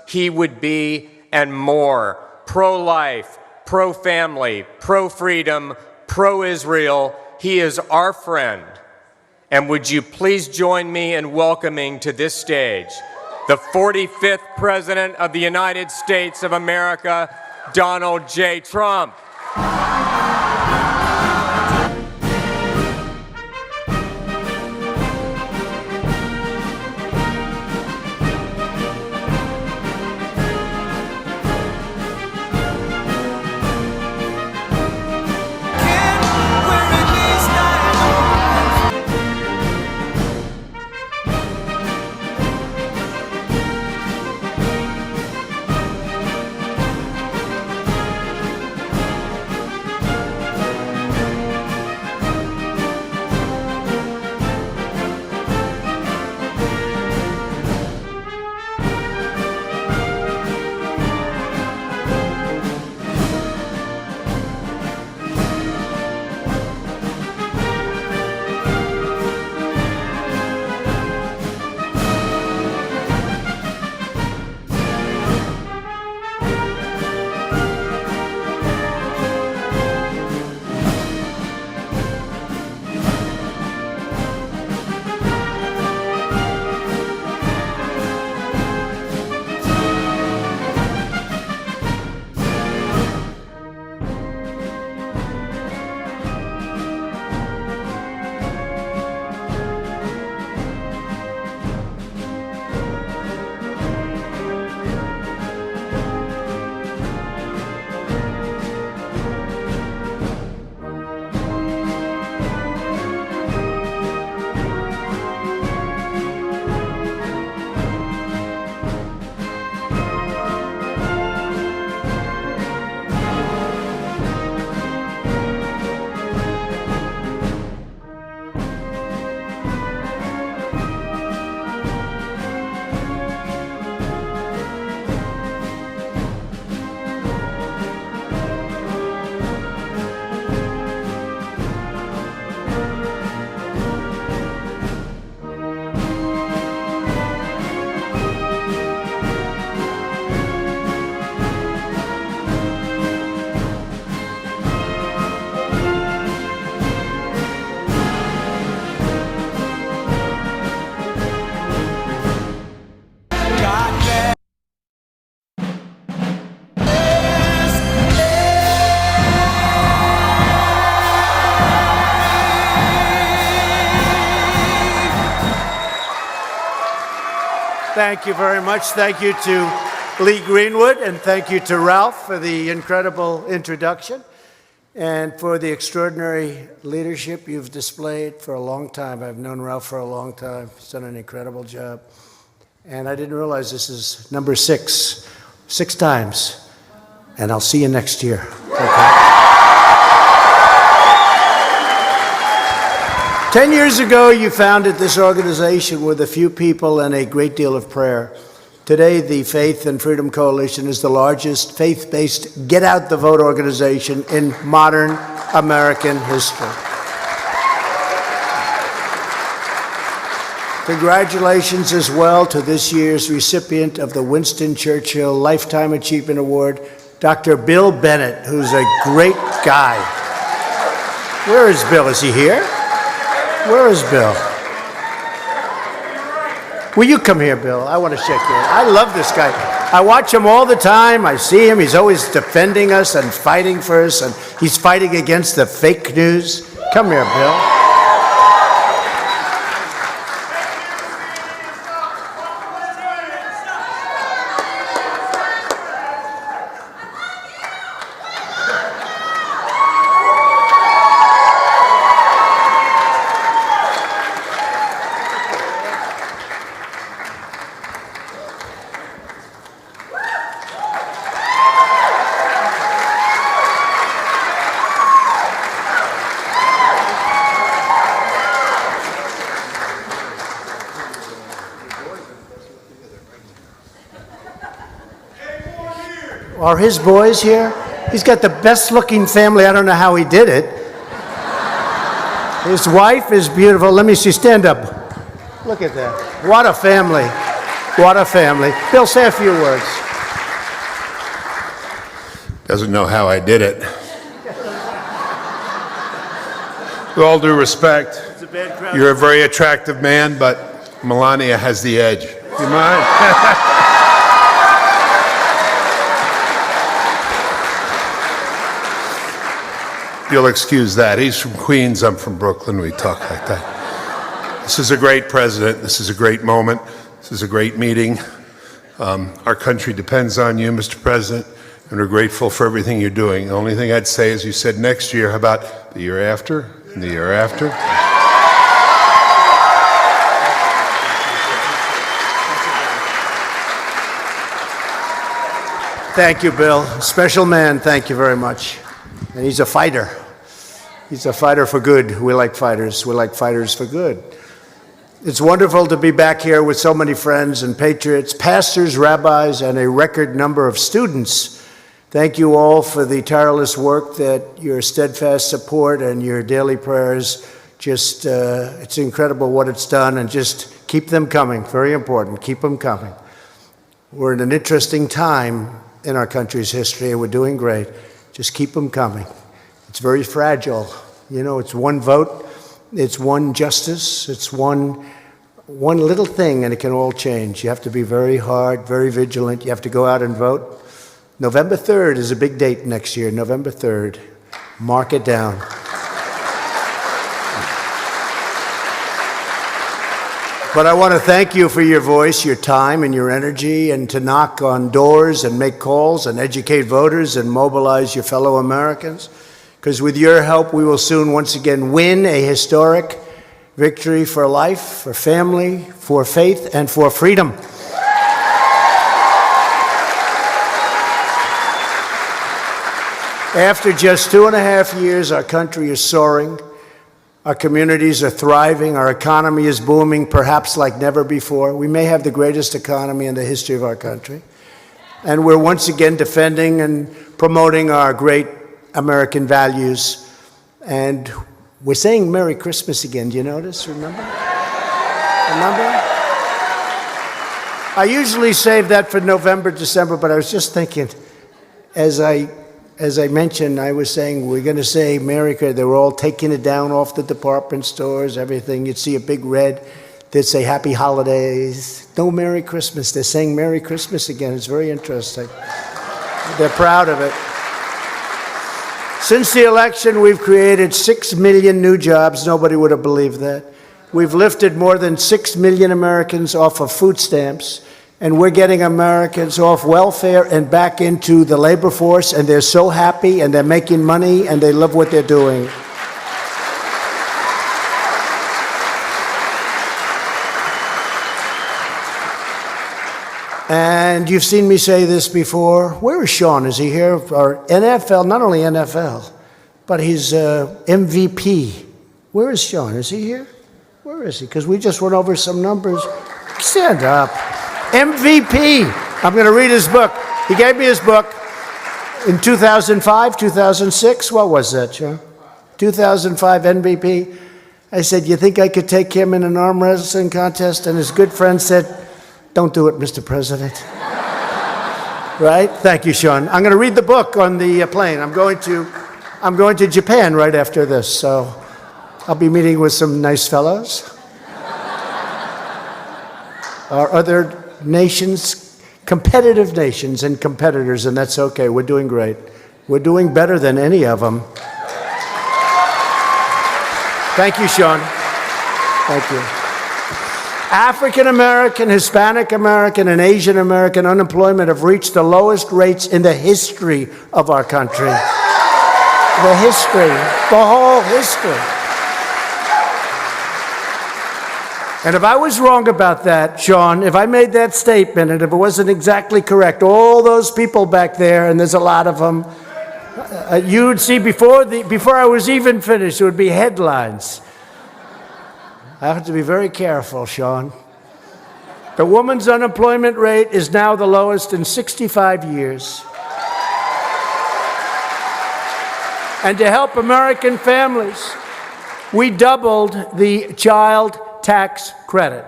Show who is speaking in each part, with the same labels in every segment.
Speaker 1: he would be and more. Pro-life, pro-family, pro-freedom, pro-Israel. He is our friend. And would you please join me in welcoming to this stage the 45th President of the United States of America, Donald J. Trump.
Speaker 2: Thank you very much. Thank you to Lee Greenwood, and thank you to Ralph for the incredible introduction and for the extraordinary leadership you've displayed for a long time. I've known Ralph for a long time. He's done an incredible job. And I didn't realize this is number 6 times. And I'll see you next year. Okay? 10 years ago, you founded this organization with a few people and a great deal of prayer. Today, the Faith and Freedom Coalition is the largest faith-based get-out-the-vote organization in modern American history. Congratulations as well to this year's recipient of the Winston Churchill Lifetime Achievement Award, Dr. Bill Bennett, who's a great guy. Where is Bill? Is he here? Where is Bill? Will you come here, Bill? I want to shake your hand. I love this guy. I watch him all the time. I see him. He's always defending us and fighting for us, and he's fighting against the fake news. Come here, Bill. Are his boys here? He's got the best looking family. I don't know how he did it. His wife is beautiful. Let me see, stand up. Look at that. What a family. What a family. Bill, say a few words.
Speaker 3: Doesn't know how I did it. With all due respect, you're a very attractive man, but Melania has the edge. You mind? You'll excuse that. He's from Queens, I'm from Brooklyn. We talk like that. This is a great president. This is a great moment. This is a great meeting. Our country depends on you, Mr. President, and we're grateful for everything you're doing. The only thing I'd say is you said next year. How about the year after and the year after?
Speaker 2: Thank you, Bill. Special man, thank you very much. And he's a fighter. He's a fighter for good. We like fighters. We like fighters for good. It's wonderful to be back here with so many friends and patriots, pastors, rabbis, and a record number of students. Thank you all for the tireless work, that your steadfast support and your daily prayers. Just, it's incredible what it's done, and just keep them coming. Very important. Keep them coming. We're in an interesting time in our country's history, and we're doing great. Just keep them coming. It's very fragile. You know, it's one vote, it's one justice, it's one little thing, and it can all change. You have to be very hard, very vigilant. You have to go out and vote. November 3rd is a big date next year, November 3rd. Mark it down. But I want to thank you for your voice, your time, and your energy, and to knock on doors and make calls and educate voters and mobilize your fellow Americans. Because with your help, we will soon once again win a historic victory for life, for family, for faith, and for freedom. After just 2.5 years, our country is soaring. Our communities are thriving. Our economy is booming, perhaps like never before. We may have the greatest economy in the history of our country. And we're once again defending and promoting our great American values. And we're saying Merry Christmas again. Do you notice? Remember? I usually save that for November, December, but I was just thinking, as I mentioned, I was saying we're going to say Merry Christmas. They were all taking it down off the department stores, everything. You'd see a big red. They'd say Happy Holidays. No Merry Christmas. They're saying Merry Christmas again. It's very interesting. They're proud of it. Since the election, we've created 6 million new jobs. Nobody would have believed that. We've lifted more than 6 million Americans off of food stamps. And we're getting Americans off welfare and back into the labor force, and they're so happy, and they're making money, and they love what they're doing. And you've seen me say this before. Where is Sean? Is he here? Our NFL, not only NFL, but he's MVP. Where is Sean? Is he here? Where is he? Because we just went over some numbers. Stand up. MVP. I'm going to read his book. He gave me his book in 2005, 2006. What was that, John? 2005 MVP. I said, you think I could take him in an arm wrestling contest? And his good friend said, don't do it, Mr. President. Right? Thank you, Sean. I'm going to read the book on the plane. I'm going to Japan right after this, so I'll be meeting with some nice fellows. Our other nations, competitive nations and competitors, and that's okay. We're doing great. We're doing better than any of them. Thank you, Sean. Thank you. African American, Hispanic American, and Asian American unemployment have reached the lowest rates in the history of our country. The history, the whole history. And if I was wrong about that, Sean, if I made that statement and if it wasn't exactly correct, all those people back there, and there's a lot of them, you would see before I was even finished, it would be headlines. I have to be very careful, Sean. The woman's unemployment rate is now the lowest in 65 years. And to help American families, we doubled the child tax credit.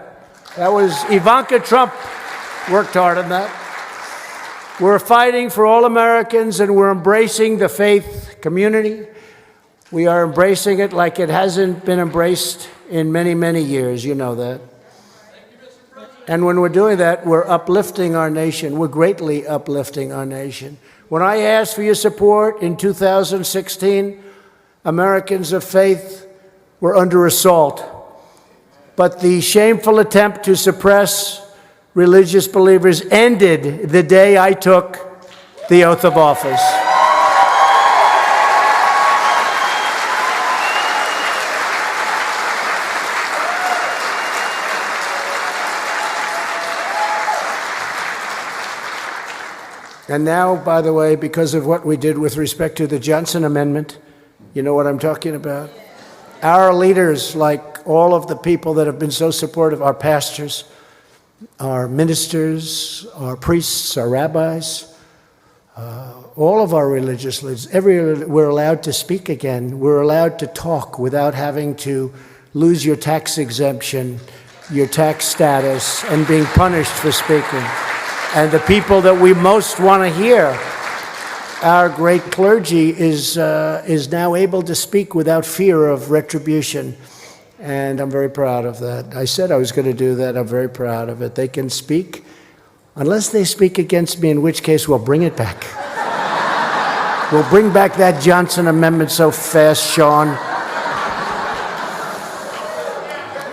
Speaker 2: That was Ivanka Trump Worked hard on that. We're fighting for all Americans, and we're embracing the faith community. We are embracing it like it hasn't been embraced in many, many years. You know that. And when we're doing that, we're uplifting our nation. We're greatly uplifting our nation. When I asked for your support in 2016, Americans of faith were under assault. But the shameful attempt to suppress religious believers ended the day I took the oath of office. And now, by the way, because of what we did with respect to the Johnson Amendment, you know what I'm talking about? Our leaders, like all of the people that have been so supportive, our pastors, our ministers, our priests, our rabbis, all of our religious leaders, we're allowed to speak again. We're allowed to talk without having to lose your tax exemption, your tax status, and being punished for speaking. And the people that we most want to hear, our great clergy, is now able to speak without fear of retribution. And I'm very proud of that. I said I was going to do that. I'm very proud of it. They can speak, unless they speak against me, in which case we'll bring it back. We'll bring back that Johnson Amendment so fast, Sean.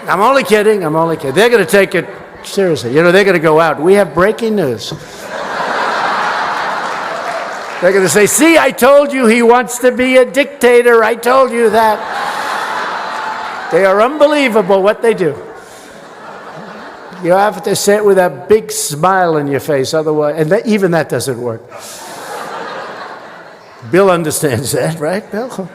Speaker 2: I'm only kidding. I'm only kidding. They're going to take it seriously. You know, they're going to go out. We have breaking news. They're going to say, see, I told you he wants to be a dictator. I told you that. They are unbelievable what they do. You have to say it with a big smile on your face, otherwise, and even that doesn't work. Bill understands that, right, Bill?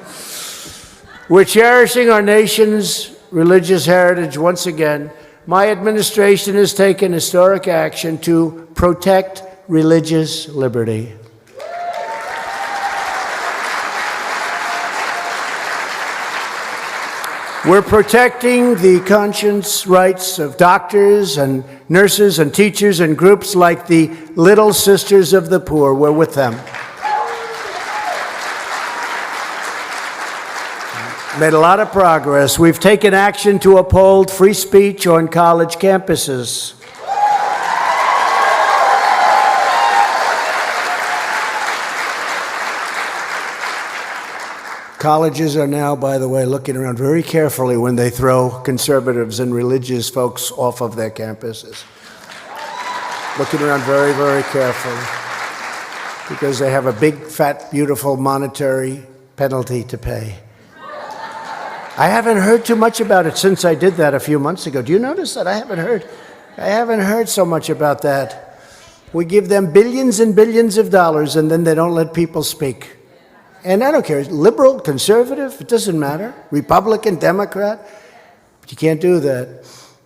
Speaker 2: We're cherishing our nation's religious heritage once again. My administration has taken historic action to protect religious liberty. We're protecting the conscience rights of doctors and nurses and teachers and groups like the Little Sisters of the Poor. We're with them. Made a lot of progress. We've taken action to uphold free speech on college campuses. Colleges are now, by the way, looking around very carefully when they throw conservatives and religious folks off of their campuses. Looking around very, very carefully because they have a big, fat, beautiful monetary penalty to pay. I haven't heard too much about it since I did that a few months ago. Do you notice that? I haven't heard so much about that. We give them billions and billions of dollars, and then they don't let people speak. And I don't care, liberal, conservative, it doesn't matter. Republican, Democrat, but you can't do that.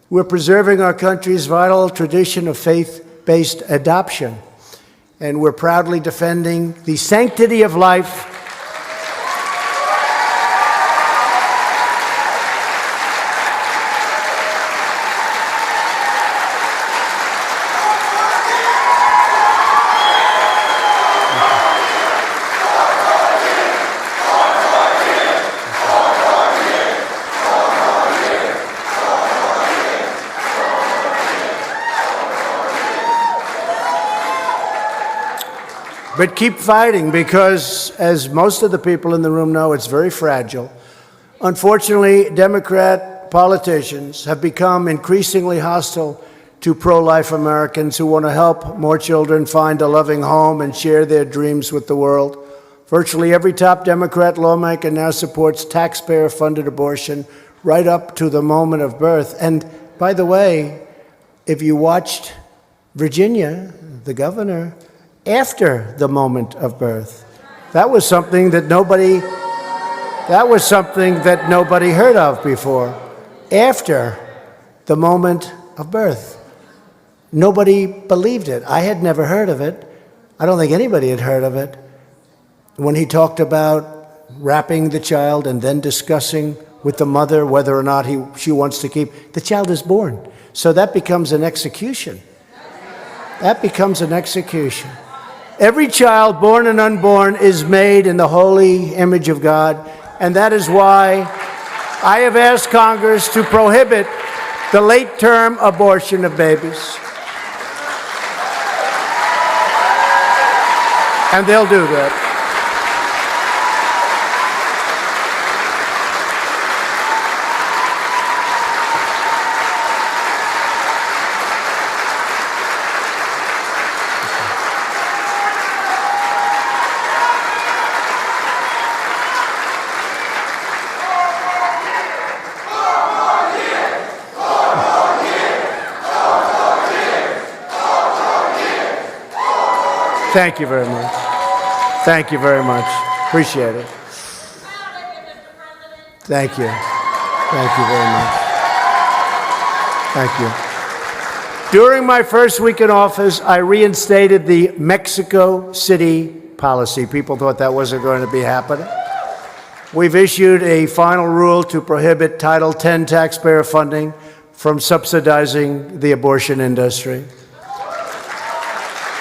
Speaker 2: We're preserving our country's vital tradition of faith-based adoption, and we're proudly defending the sanctity of life . But keep fighting, because as most of the people in the room know, it's very fragile. Unfortunately, Democrat politicians have become increasingly hostile to pro-life Americans who want to help more children find a loving home and share their dreams with the world. Virtually every top Democrat lawmaker now supports taxpayer-funded abortion right up to the moment of birth. And by the way, if you watched Virginia, the governor, after the moment of birth, that was something that nobody heard of before. After the moment of birth. Nobody believed it. I had never heard of it. I don't think anybody had heard of it. When he talked about wrapping the child and then discussing with the mother whether or not she wants to keep, the child is born. So that becomes an execution. That becomes an execution. Every child, born and unborn, is made in the holy image of God, and that is why I have asked Congress to prohibit the late-term abortion of babies. And they'll do that. Thank you very much. Thank you very much. Appreciate it. Thank you. Thank you very much. Thank you. During my first week in office, I reinstated the Mexico City policy. People thought that wasn't going to be happening. We've issued a final rule to prohibit Title X taxpayer funding from subsidizing the abortion industry.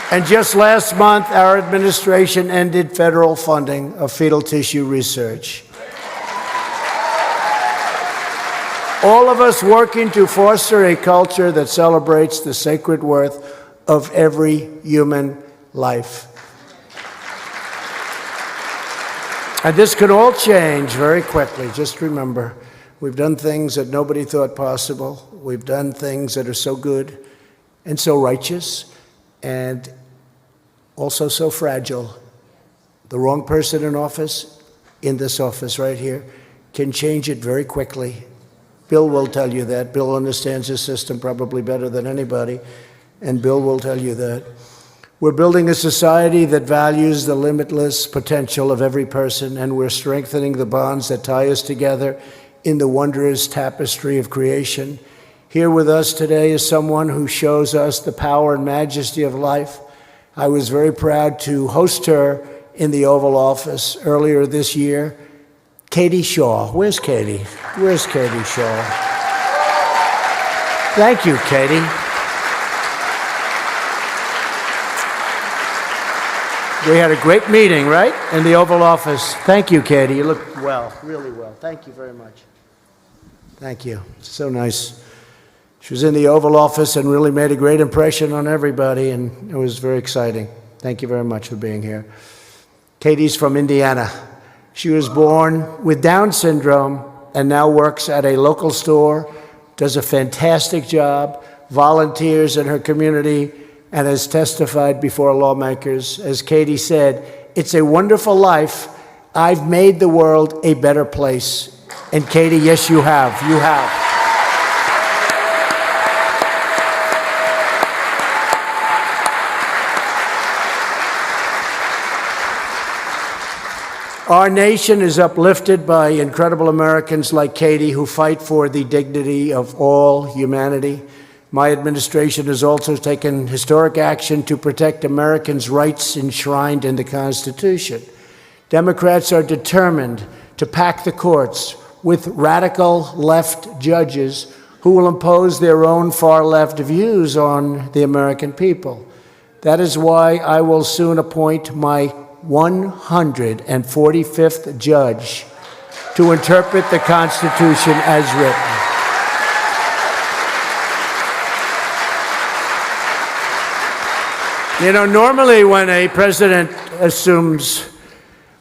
Speaker 2: And just last month, our administration ended federal funding of fetal tissue research. All of us working to foster a culture that celebrates the sacred worth of every human life. And this can all change very quickly. Just remember, we've done things that nobody thought possible. We've done things that are so good and so righteous and also so fragile. The wrong person in office, in this office right here, can change it very quickly. Bill will tell you that. Bill understands his system probably better than anybody, and Bill will tell you that. We're building a society that values the limitless potential of every person, and we're strengthening the bonds that tie us together in the wondrous tapestry of creation. Here with us today is someone who shows us the power and majesty of life. I was very proud to host her in the Oval Office earlier this year. Katie Shaw. Where's Katie? Where's Katie Shaw? Thank you, Katie. We had a great meeting, right? In the Oval Office. Thank you, Katie. You look well, really well. Thank you very much. Thank you. It's so nice. She was in the Oval Office and really made a great impression on everybody, and it was very exciting. Thank you very much for being here. Katie's from Indiana. She was born with Down syndrome and now works at a local store, does a fantastic job, volunteers in her community, and has testified before lawmakers. As Katie said, it's a wonderful life. I've made the world a better place. And Katie, yes, you have. You have. Our nation is uplifted by incredible Americans like Katie who fight for the dignity of all humanity. My administration has also taken historic action to protect Americans' rights enshrined in the Constitution. Democrats are determined to pack the courts with radical left judges who will impose their own far-left views on the American people. That is why I will soon appoint my 145th judge to interpret the Constitution as written. You know, normally when a president assumes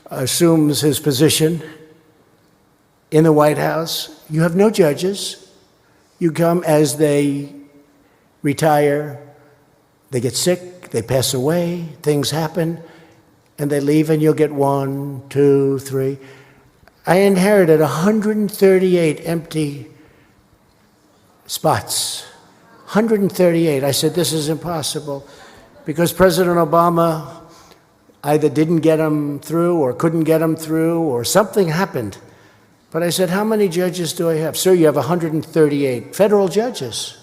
Speaker 2: his position in the White House, you have no judges. You come as they retire, they get sick, they pass away, things happen, and they leave, and you'll get 1, 2, 3. I inherited 138 empty spots. 138. I said, this is impossible, because President Obama either didn't get them through or couldn't get them through or something happened. But I said, how many judges do I have? Sir, you have 138 federal judges.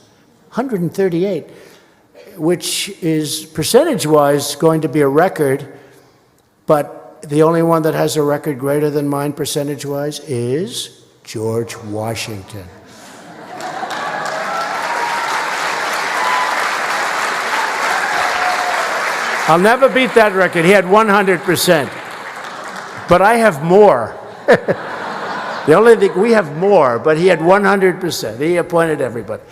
Speaker 2: 138, which is percentage-wise going to be a record. But the only one that has a record greater than mine percentage-wise is George Washington. I'll never beat that record. He had 100%. But I have more. The only thing, we have more, but he had 100%. He appointed everybody.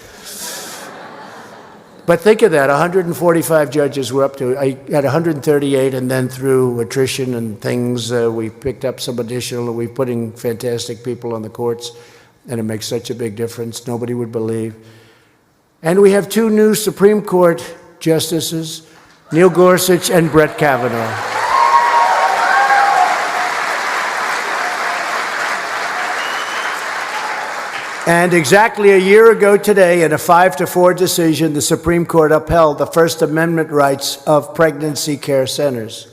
Speaker 2: But think of that, 145 judges were up to, I had 138, and then through attrition and things, we picked up some additional, we're putting fantastic people on the courts, and it makes such a big difference, nobody would believe. And we have 2 new Supreme Court justices, Neil Gorsuch and Brett Kavanaugh. And exactly a year ago today, in a 5-4 decision, the Supreme Court upheld the First Amendment rights of pregnancy care centers.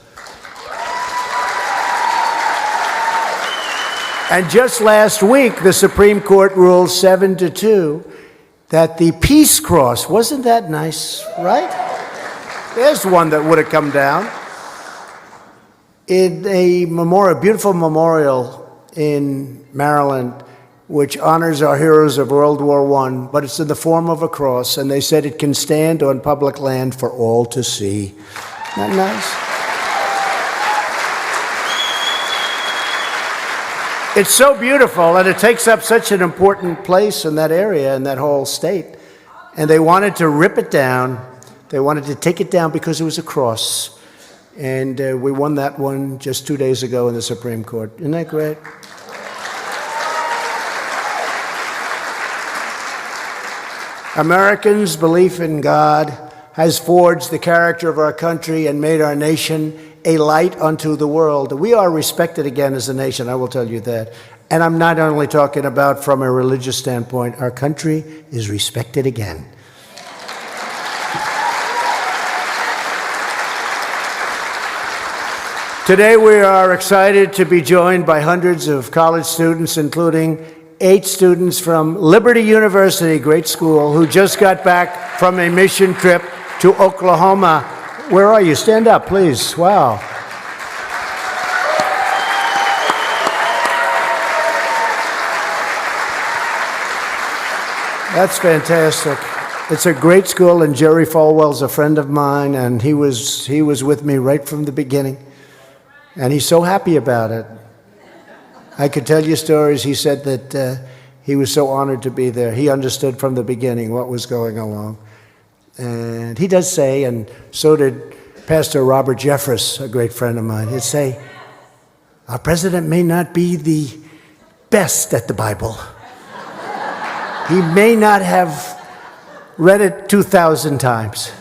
Speaker 2: And just last week, the Supreme Court ruled 7-2 that the Peace Cross, wasn't that nice, right? There's one that would have come down. In a memorial, beautiful memorial in Maryland, which honors our heroes of World War I, but it's in the form of a cross, and they said it can stand on public land for all to see. Isn't that nice? It's so beautiful, and it takes up such an important place in that area, in that whole state. And they wanted to rip it down. They wanted to take it down because it was a cross. And we won that one just 2 days ago in the Supreme Court. Isn't that great? Americans' belief in God has forged the character of our country and made our nation a light unto the world. We are respected again as a nation, I will tell you that. And I'm not only talking about from a religious standpoint. Our country is respected again. Today we are excited to be joined by hundreds of college students, including 8 students from Liberty University, great school, who just got back from a mission trip to Oklahoma. Where are you? Stand up, please. Wow. That's fantastic. It's a great school, and Jerry Falwell's a friend of mine, and he was with me right from the beginning, and he's so happy about it. I could tell you stories. He said that he was so honored to be there. He understood from the beginning what was going along. And he does say, and so did Pastor Robert Jeffress, a great friend of mine, he'd say, our president may not be the best at the Bible. He may not have read it 2,000 times,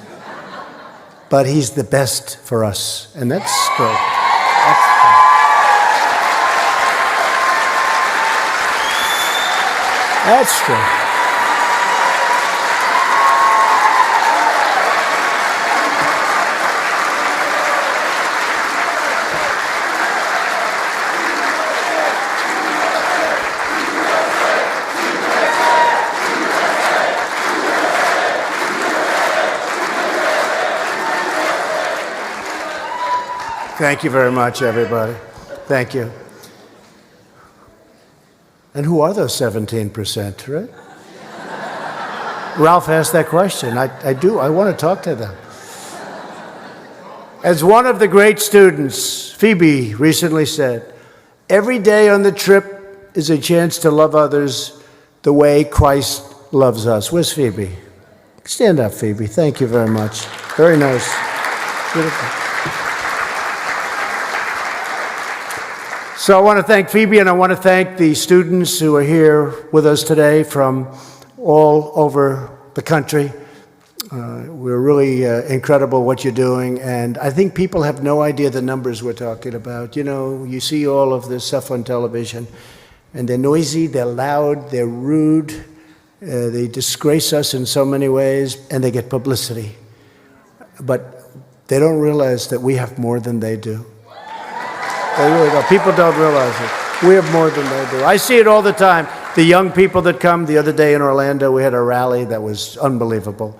Speaker 2: but he's the best for us. And that's great. That's true. Thank you very much, everybody. Thank you. And who are those 17%, right? Ralph asked that question. I do. I want to talk to them. As one of the great students, Phoebe, recently said, every day on the trip is a chance to love others the way Christ loves us. Where's Phoebe? Stand up, Phoebe. Thank you very much. Very nice. Beautiful. So I want to thank Phoebe, and I want to thank the students who are here with us today from all over the country. We're really incredible what you're doing, and I think people have no idea the numbers we're talking about. You know, you see all of this stuff on television, and they're noisy, they're loud, they're rude, they disgrace us in so many ways, and they get publicity. But they don't realize that we have more than they do. They really don't. People don't realize it. We have more than they do. I see it all the time. The young people that come. The other day in Orlando, we had a rally that was unbelievable.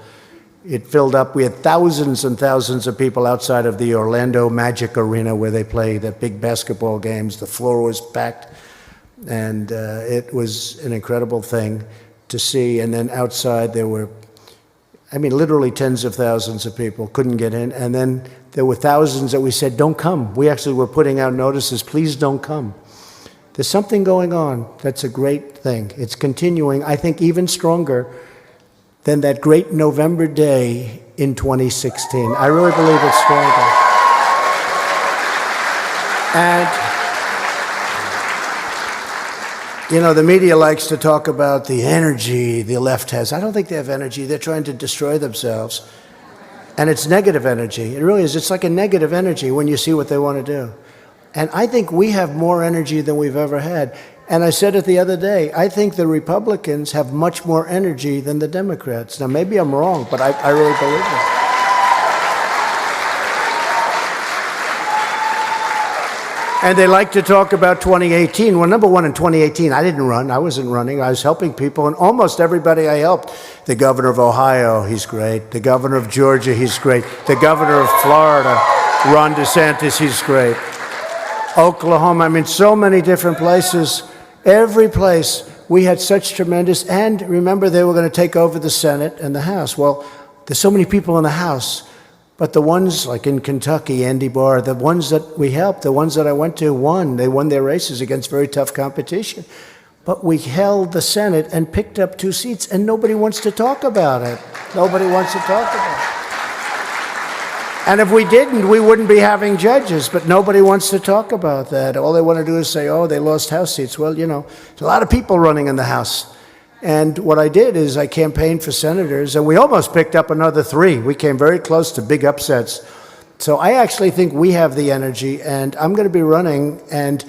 Speaker 2: It filled up. We had thousands and thousands of people outside of the Orlando Magic Arena where they play the big basketball games. The floor was packed, and it was an incredible thing to see. And then outside there were, I mean, literally tens of thousands of people couldn't get in. And then There were thousands that we said, don't come. We actually were putting out notices, please don't come. There's something going on that's a great thing. It's continuing, I think, even stronger than that great November day in 2016. I really believe it's stronger. And, you know, the media likes to talk about the energy the left has. I don't think they have energy. They're trying to destroy themselves. And it's negative energy. It really is. It's like a negative energy when you see what they want to do. And I think we have more energy than we've ever had. And I said it the other day, I think the Republicans have much more energy than the Democrats. Now, maybe I'm wrong, but I really believe it. And they like to talk about 2018. Well, number one, in 2018, I didn't run. I wasn't running. I was helping people, and almost everybody I helped. The governor of Ohio, he's great. The governor of Georgia, he's great. The governor of Florida, Ron DeSantis, he's great. Oklahoma, I mean, so many different places. Every place we had such tremendous, and remember, they were going to take over the Senate and the House. Well, there's so many people in the House, but the ones like in Kentucky, Andy Barr, the ones that we helped, the ones that I went to won. They won their races against very tough competition. But we held the Senate and picked up 2 seats, and nobody wants to talk about it. Nobody wants to talk about it. And if we didn't, we wouldn't be having judges, but nobody wants to talk about that. All they want to do is say, oh, they lost House seats. Well, you know, there's a lot of people running in the House. And what I did is I campaigned for senators, and we almost picked up another 3. We came very close to big upsets. So I actually think we have the energy, and I'm going to be running, and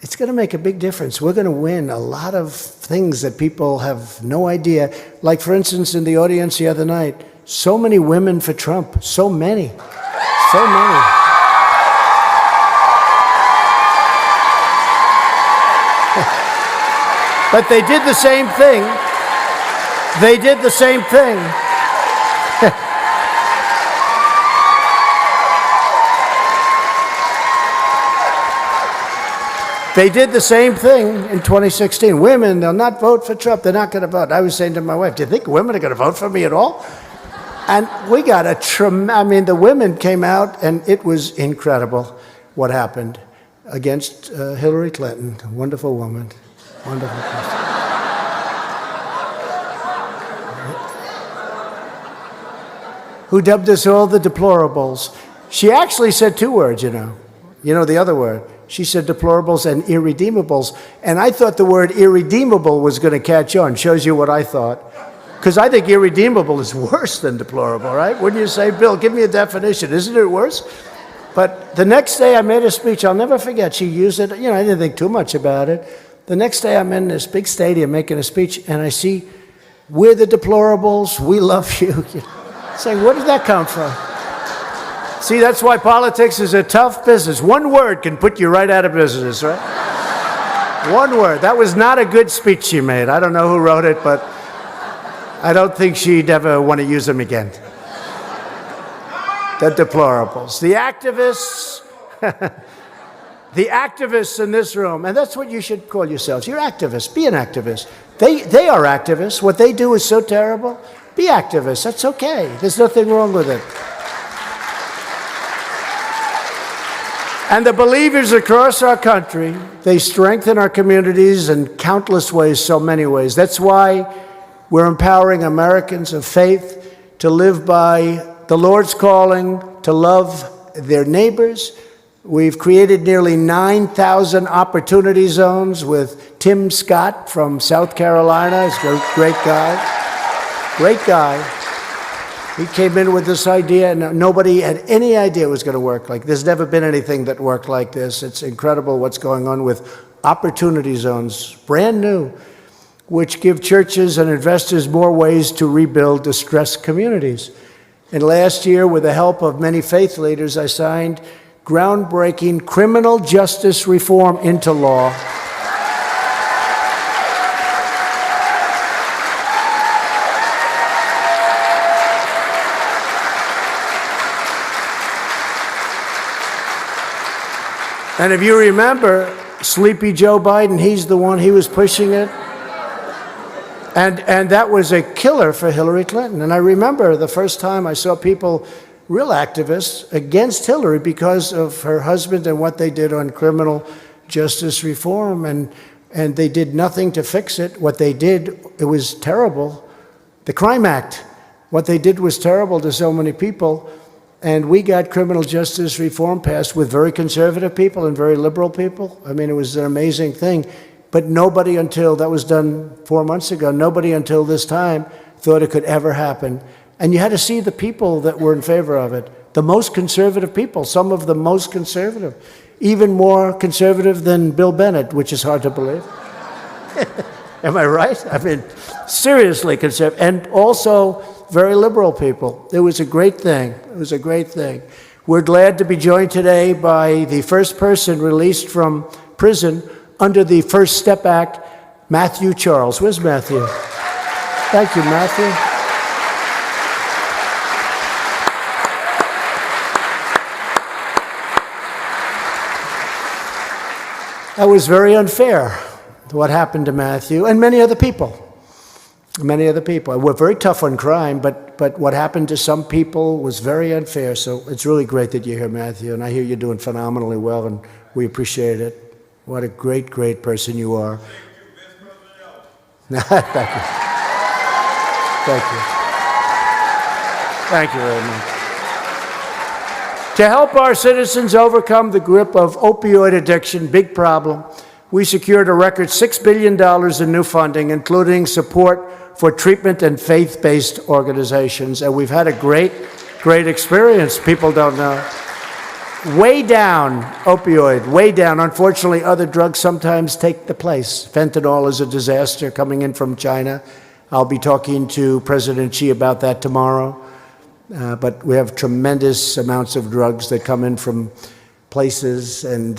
Speaker 2: it's going to make a big difference. We're going to win a lot of things that people have no idea. Like, for instance, in the audience the other night, so many women for Trump, so many. So many. But they did the same thing. They did the same thing. They did the same thing in 2016. Women, they'll not vote for Trump. They're not going to vote. I was saying to my wife, do you think women are going to vote for me at all? And we got I mean, the women came out, and it was incredible what happened against Hillary Clinton, a wonderful woman, wonderful person. Who dubbed us all the deplorables. She actually said 2 words, you know. You know the other word. She said deplorables and irredeemables. And I thought the word irredeemable was going to catch on. Shows you what I thought. Because I think irredeemable is worse than deplorable, right? Wouldn't you say, Bill, give me a definition. Isn't it worse? But the next day I made a speech. I'll never forget. She used it. You know, I didn't think too much about it. The next day I'm in this big stadium making a speech, and I see, we're the deplorables. We love you. Saying, where did that come from? See, that's why politics is a tough business. 1 word can put you right out of business, right? 1 word. That was not a good speech she made. I don't know who wrote it, but I don't think she'd ever want to use them again. The deplorables. The activists. The activists in this room, and that's what you should call yourselves. You're activists. Be an activist. They are activists. What they do is so terrible. Be activists. That's okay. There's nothing wrong with it. And the believers across our country, they strengthen our communities in countless ways, so many ways. That's why we're empowering Americans of faith to live by the Lord's calling, to love their neighbors. We've created nearly 9,000 opportunity zones with Tim Scott from South Carolina. He's a great guy. Great guy. He came in with this idea, and nobody had any idea it was going to work like this. There's never been anything that worked like this. It's incredible what's going on with opportunity zones, brand new, which give churches and investors more ways to rebuild distressed communities. And last year, with the help of many faith leaders, I signed groundbreaking criminal justice reform into law. And if you remember, Sleepy Joe Biden, he's the one, he was pushing it. And that was a killer for Hillary Clinton. And I remember the first time I saw people real activists against Hillary because of her husband and what they did on criminal justice reform, and they did nothing to fix it. What they did, it was terrible. The Crime Act, what they did was terrible to so many people, and we got criminal justice reform passed with very conservative people and very liberal people. I mean, it was an amazing thing. But nobody until, that was done 4 months ago, nobody until this time thought it could ever happen. And you had to see the people that were in favor of it. The most conservative people, some of the most conservative, even more conservative than Bill Bennett, which is hard to believe. Am I right? I mean, seriously conservative. And also very liberal people. It was a great thing. It was a great thing. We're glad to be joined today by the first person released from prison under the First Step Act, Matthew Charles. Where's Matthew? Thank you, Matthew. That was very unfair, what happened to Matthew and many other people. Many other people. We're very tough on crime, but what happened to some people was very unfair. So it's really great that you're here, Matthew, and I hear you're doing phenomenally well, and we appreciate it. What a great, great person you are. Thank you. Thank you. Thank you very much. To help our citizens overcome the grip of opioid addiction, big problem, we secured a record $6 billion in new funding, including support for treatment and faith-based organizations. And we've had a great, great experience. People don't know. Way down, opioid, way down. Unfortunately, other drugs sometimes take the place. Fentanyl is a disaster coming in from China. I'll be talking to President Xi about that tomorrow. But we have tremendous amounts of drugs that come in from places, and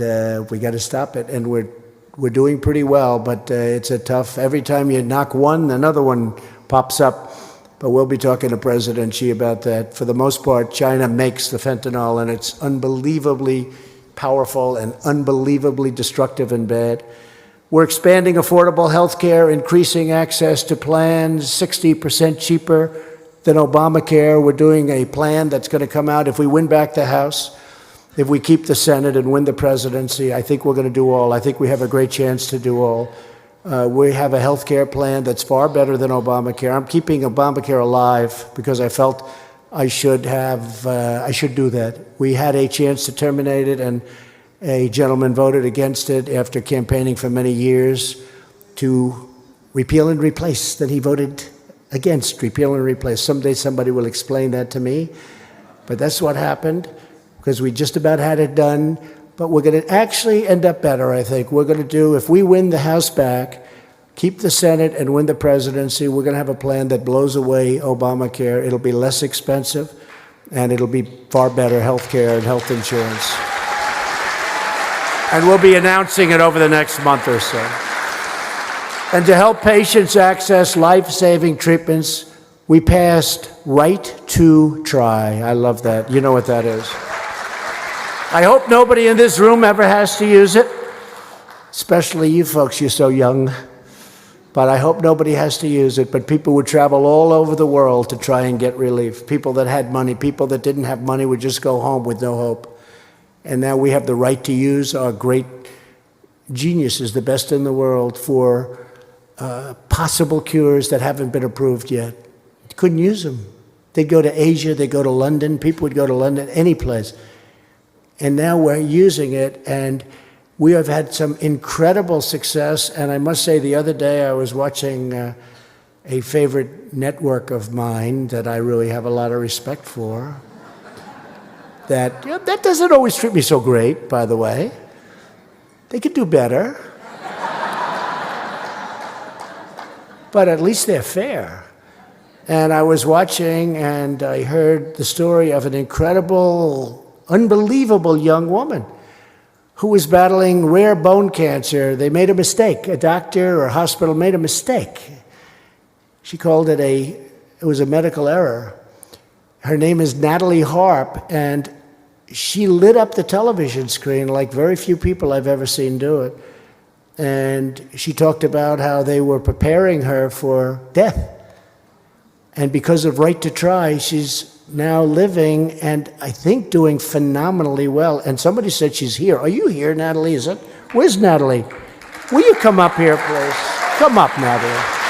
Speaker 2: we got to stop it. And we're doing pretty well, but it's a tough. Every time you knock one, another one pops up. But we'll be talking to President Xi about that. For the most part, China makes the fentanyl, and it's unbelievably powerful and unbelievably destructive and bad. We're expanding affordable health care, increasing access to plans, 60% cheaper than Obamacare. We're doing a plan that's going to come out if we win back the House, if we keep the Senate and win the presidency. I think we're going to do all. I think we have a great chance to do all. We have a health care plan that's far better than Obamacare. I'm keeping Obamacare alive because I felt I should do that. We had a chance to terminate it, and a gentleman voted against it after campaigning for many years to repeal and replace. Then he voted against repeal and replace. Someday somebody will explain that to me, but that's what happened because we just about had it done. But we're going to actually end up better, I think. We're going to do, if we win the House back, keep the Senate and win the presidency, we're going to have a plan that blows away Obamacare. It'll be less expensive, and it'll be far better health care and health insurance. And we'll be announcing it over the next month or so. And to help patients access life-saving treatments, we passed Right to Try. I love that. You know what that is. I hope nobody in this room ever has to use it, especially you folks, you're so young. But I hope nobody has to use it. But people would travel all over the world to try and get relief. People that had money, people that didn't have money would just go home with no hope. And now we have the right to use our great geniuses, the best in the world, for possible cures that haven't been approved yet. Couldn't use them. They'd go to Asia, they'd go to London, people would go to London, any place. And now we're using it, and we have had some incredible success. And I must say, the other day I was watching a favorite network of mine that I really have a lot of respect for. That doesn't always treat me so great, by the way. They could do better. But at least they're fair. And I was watching, and I heard the story of an incredible, unbelievable young woman who was battling rare bone cancer. They made a mistake. A doctor or a hospital made a mistake. She called it it was a medical error. Her name is Natalie Harp, and she lit up the television screen like very few people I've ever seen do it. And she talked about how they were preparing her for death. And because of Right to Try, she's now living and I think doing phenomenally well. And somebody said she's here. Are you here, Natalie? Where's Natalie? Will you come up here, please? Come up, Natalie.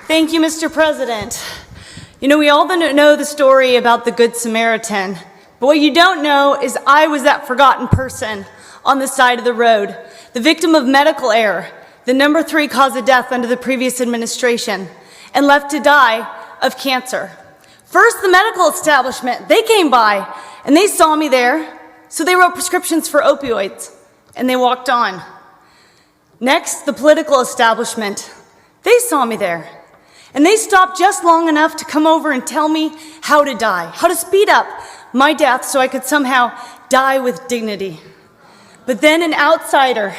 Speaker 4: Thank you, Mr. President. You know, we all know the story about the Good Samaritan, but what you don't know is I was that forgotten person on the side of the road, the victim of medical error, the number 3 cause of death under the previous administration, and left to die of cancer. First, the medical establishment, they came by, and they saw me there, so they wrote prescriptions for opioids, and they walked on. Next, the political establishment, they saw me there. And they stopped just long enough to come over and tell me how to die, how to speed up my death so I could somehow die with dignity. But then an outsider,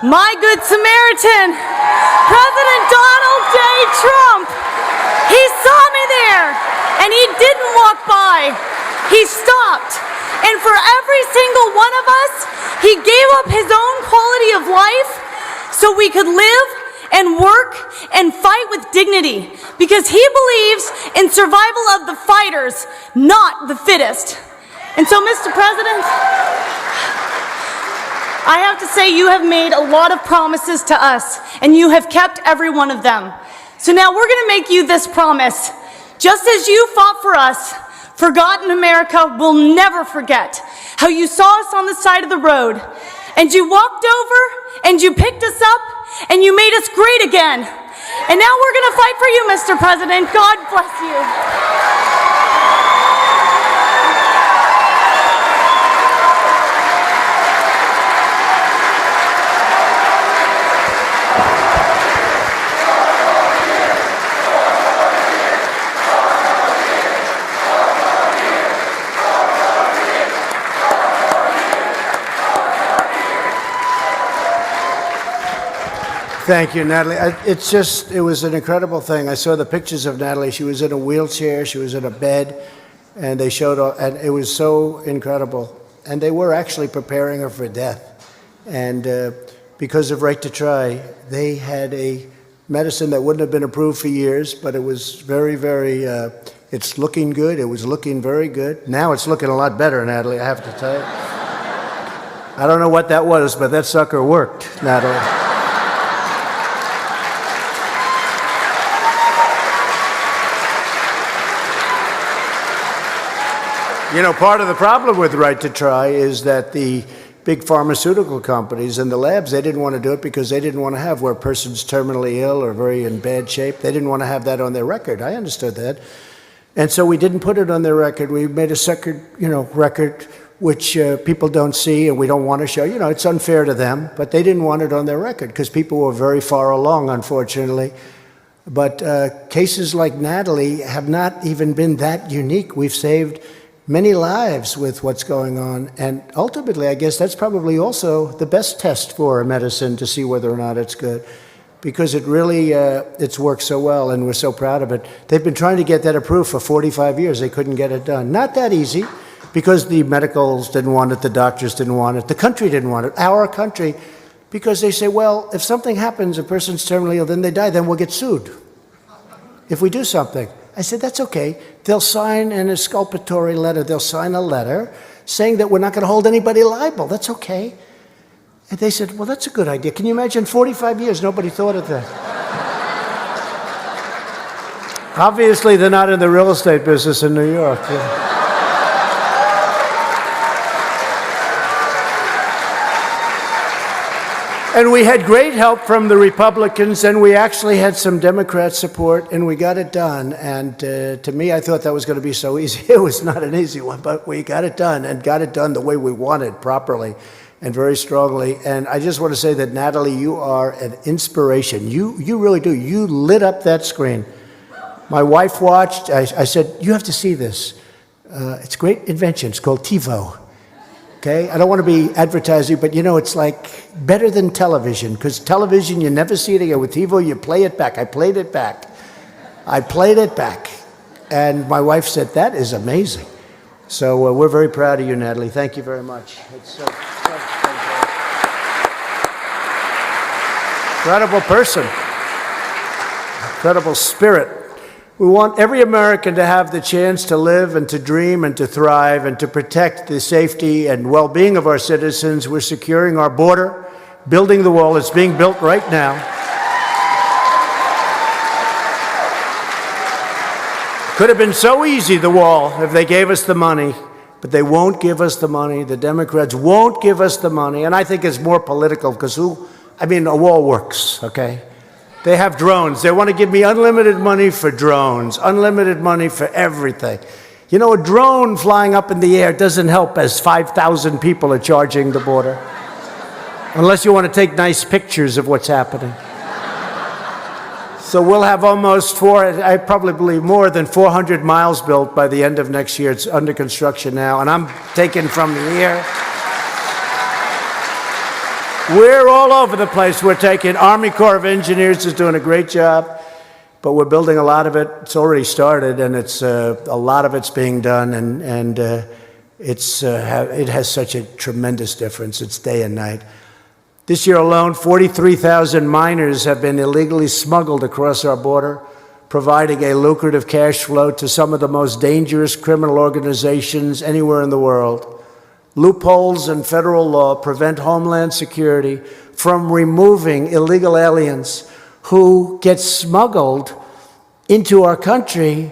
Speaker 4: my Good Samaritan, President Donald J. Trump, he saw me there and he didn't walk by, he stopped. And for every single one of us, he gave up his own quality of life so we could live and work and fight with dignity, because he believes in survival of the fighters, not the fittest. And so, Mr. President, I have to say you have made a lot of promises to us, and you have kept every one of them. So now we're going to make you this promise. Just as you fought for us, forgotten America will never forget how you saw us on the side of the road, and you walked over, and you picked us up, and you made us great again. And now we're going to fight for you, Mr. President. God bless you.
Speaker 2: Thank you, Natalie. It was an incredible thing. I saw the pictures of Natalie. She was in a wheelchair, she was in a bed, and they showed, and it was so incredible. And they were actually preparing her for death. And because of Right to Try, they had a medicine that wouldn't have been approved for years, but it was very, very, it's looking good. It was looking very good. Now it's looking a lot better, Natalie, I have to tell you. I don't know what that was, but that sucker worked, Natalie. You know, part of the problem with Right to Try is that the big pharmaceutical companies and the labs, they didn't want to do it because they didn't want to have where a person's terminally ill or very in bad shape. They didn't want to have that on their record. I understood that. And so we didn't put it on their record. We made a second, record which people don't see and we don't want to show. You know, it's unfair to them, but they didn't want it on their record because people were very far along, unfortunately. But cases like Natalie have not even been that unique. We've saved many lives with what's going on. And ultimately, I guess that's probably also the best test for a medicine to see whether or not it's good, because it really, it's worked so well and we're so proud of it. They've been trying to get that approved for 45 years. They couldn't get it done. Not that easy, because the medicals didn't want it, the doctors didn't want it, the country didn't want it, our country, because they say, well, if something happens, a person's terminally ill, then they die, then we'll get sued if we do something. I said, that's okay. They'll sign an exculpatory letter. They'll sign a letter saying that we're not going to hold anybody liable. That's okay. And they said, well, that's a good idea. Can you imagine 45 years, nobody thought of that? Obviously, they're not in the real estate business in New York. Yeah. And we had great help from the Republicans, and we actually had some Democrat support, and we got it done. And to me, I thought that was going to be so easy. It was not an easy one, but we got it done, and got it done the way we wanted, properly and very strongly. And I just want to say that, Natalie, you are an inspiration. You really do. You lit up that screen. My wife watched. I said, you have to see this. It's a great invention. It's called TiVo. Okay? I don't want to be advertising, but you know, it's like better than television, because television, you never see it again. With TiVo, you play it back. I played it back. And my wife said, that is amazing. So we're very proud of you, Natalie. Thank you very much. It's so incredible person, incredible spirit. We want every American to have the chance to live and to dream and to thrive and to protect the safety and well-being of our citizens. We're securing our border, building the wall. It's being built right now. Could have been so easy, the wall, if they gave us the money, but they won't give us the money. The Democrats won't give us the money, and I think it's more political, because a wall works, okay? They have drones. They want to give me unlimited money for drones, unlimited money for everything. You know, a drone flying up in the air doesn't help as 5,000 people are charging the border, unless you want to take nice pictures of what's happening. So we'll have I probably believe more than 400 miles built by the end of next year. It's under construction now, and I'm taking from the air. We're all over the place. We're taking Army Corps of Engineers is doing a great job, but we're building a lot of it. It's already started, and it's a lot of it's being done, and it has such a tremendous difference. It's day and night. This year alone, 43,000 minors have been illegally smuggled across our border, providing a lucrative cash flow to some of the most dangerous criminal organizations anywhere in the world. Loopholes in federal law prevent Homeland Security from removing illegal aliens who get smuggled into our country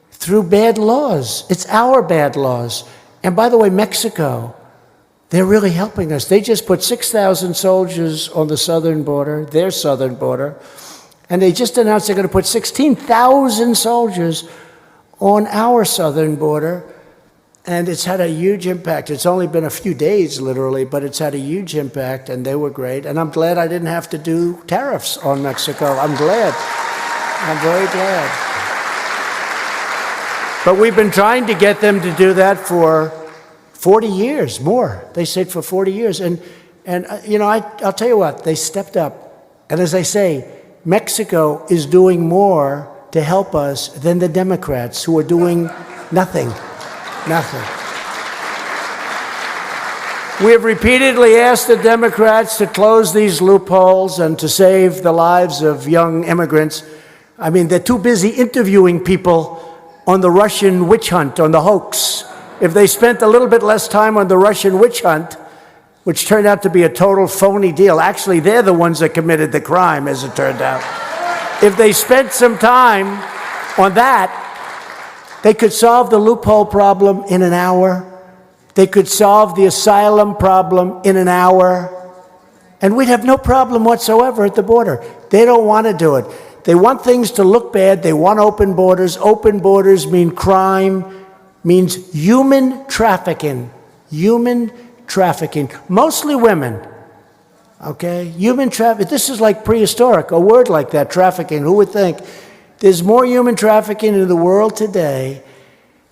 Speaker 2: through bad laws. It's our bad laws. And by the way, Mexico, they're really helping us. They just put 6,000 soldiers on the southern border, their southern border, and they just announced they're going to put 16,000 soldiers on our southern border, and it's had a huge impact. It's only been a few days, literally, but it's had a huge impact, and they were great, and I'm glad I didn't have to do tariffs on Mexico. I'm glad. I'm very glad. But we've been trying to get them to do that for 40 years, more. They said for 40 years. And you know, I'll tell you what, they stepped up. And as I say, Mexico is doing more to help us than the Democrats, who are doing nothing. Nothing. We have repeatedly asked the Democrats to close these loopholes and to save the lives of young immigrants. I mean, they're too busy interviewing people on the Russian witch hunt, on the hoax. If they spent a little bit less time on the Russian witch hunt, which turned out to be a total phony deal. Actually, they're the ones that committed the crime, as it turned out. If they spent some time on that, they could solve the loophole problem in an hour. They could solve the asylum problem in an hour. And we'd have no problem whatsoever at the border. They don't want to do it. They want things to look bad. They want open borders. Open borders mean crime, means human trafficking. Human trafficking. Mostly women. Okay? Human trafficking. This is like prehistoric, a word like that, trafficking. Who would think? There's more human trafficking in the world today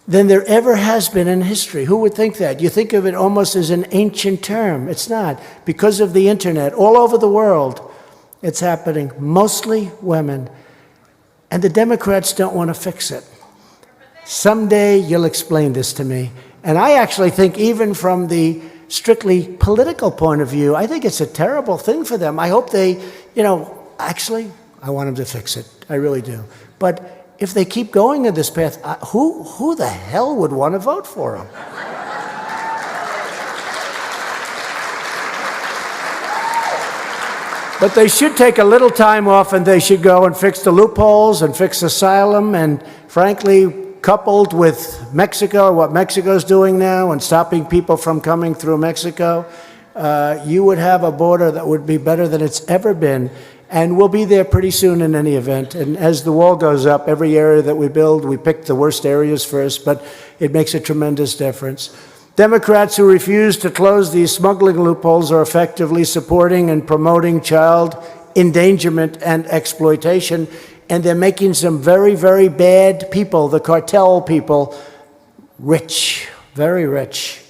Speaker 2: than there ever has been in history. Who would think that? You think of it almost as an ancient term. It's not. Because of the internet, all over the world, it's happening. Mostly women. And the Democrats don't want to fix it. Someday you'll explain this to me. And I actually think, even from the strictly political point of view, I think it's a terrible thing for them. I hope they, actually, I want them to fix it. I really do. But if they keep going in this path, who the hell would want to vote for them? But they should take a little time off, and they should go and fix the loopholes and fix asylum, and frankly, coupled with Mexico, what Mexico's doing now, and stopping people from coming through Mexico, you would have a border that would be better than it's ever been. And we'll be there pretty soon in any event. And as the wall goes up, every area that we build, we pick the worst areas first, but it makes a tremendous difference. Democrats who refuse to close these smuggling loopholes are effectively supporting and promoting child endangerment and exploitation. And they're making some very, very bad people, the cartel people, rich, very rich.